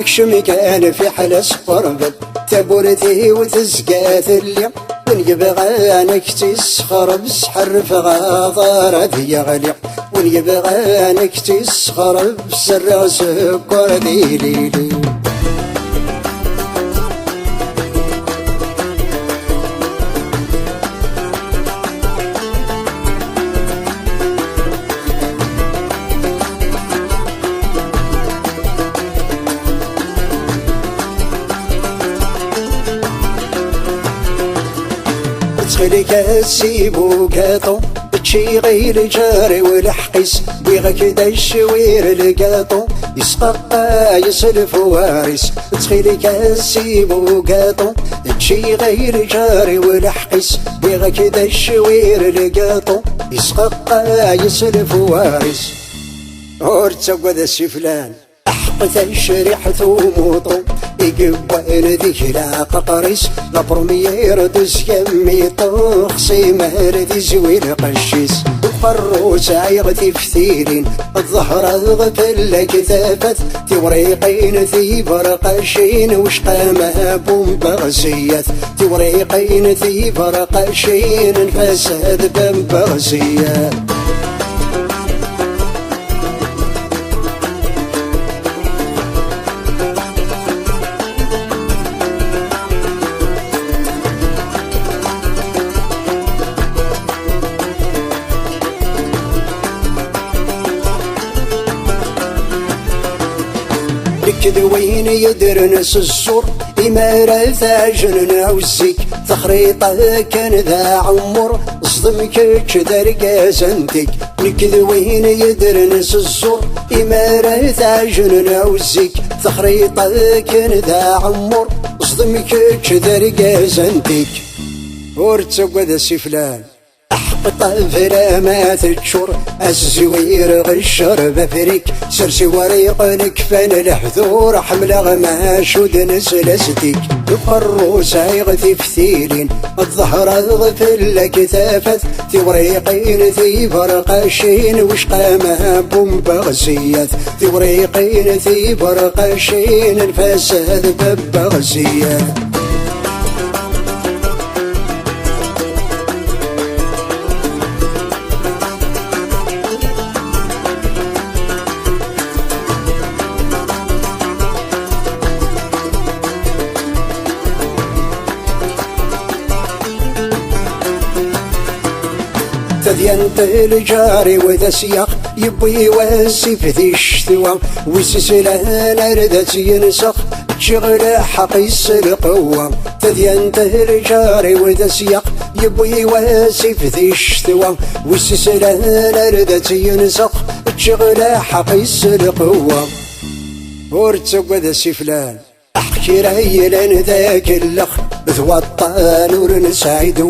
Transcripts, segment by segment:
كشم كان في حلس قربل تبورتي وتزقات اللي ونيبغانك تسخر بسحر فغاضر ذي غلي ونيبغانك تسخر بسر سكر ذي ليلي تخليك السيبو كاطو تشي غير جاري والحقيس بيغك دا الشوير الكاطو يسقى يسلف وارس تخليك السيبو كاطو تشي غير جاري والحقيس بيغك دا الشوير الكاطو يسقى يسلف وارس هورتا وذا السفلان أحقت الشريحة وموطو يقبل ذيك لا قطريس لبرميير دوز يمي طخصي مهر زويل قشيس الفروس عيغتي فتيرين الظهر غفل كثافت توريقين ثي برقشين وش قامها بمبغزيات توريقين ثي برقشين فساد بمبغزيات كذوين يدرنس الصور إمارة ثاجن وزيك تخريطة كان ذا عمر صدمك كذا رقازنتك نكذوين يدرنس الصور إمارة ثاجن وزيك تخريطة كان ذا عمر صدمك كذا رقازنتك ورتسوى ذا سفلان طفرة ما تشور الزوير غشر بفريك سرسي وريق نكفن الحذور حملة ما شود نسلستيك الفروس عيغتي فتيلين الظهر غفل كثافت في وريقين ثي برقشين وش قامها بمبغزيات في وريقين ثي برقشين الفساد بمبغزيات تذينت الجاري وذا سياق يبي يوسف ذي الشتوى وسسلان ردت ينسخ شغل حقيس القوة تذينت الجاري وذا سياق يبي يوسف ذي الشتوى وسسلان ردت ينسخ شغل حقيس القوة ورتسوى ذا سفلان احكي ريلان ذاك اللخ ذوطان ورنسعيد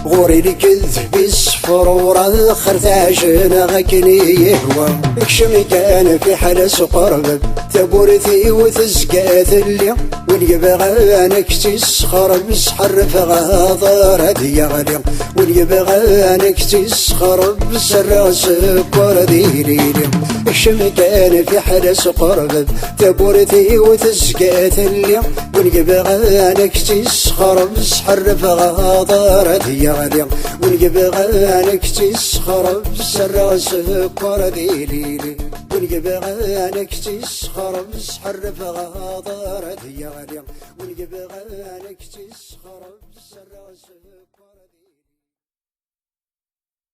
غوري الكذب الصفرورة خرثاشن غكني يهوى اكشم كان في حلس قرب تبورثي وتزقات اللي واليبغانك تسخر بسحر فغاضر ذي غلي واليبغانك تسخر بسر سكر ذي ليلي اكشم كان في حلس قرب تبورثي وتزقات اللي واليبغانك تسخر بسحر فغاضر ذي غلي واليبغانك تسخر بسر سكر ذي ليلي واليبغانك تسخر بسحر فغاضر ذي غلي واليبغانك تسخر بسر سكر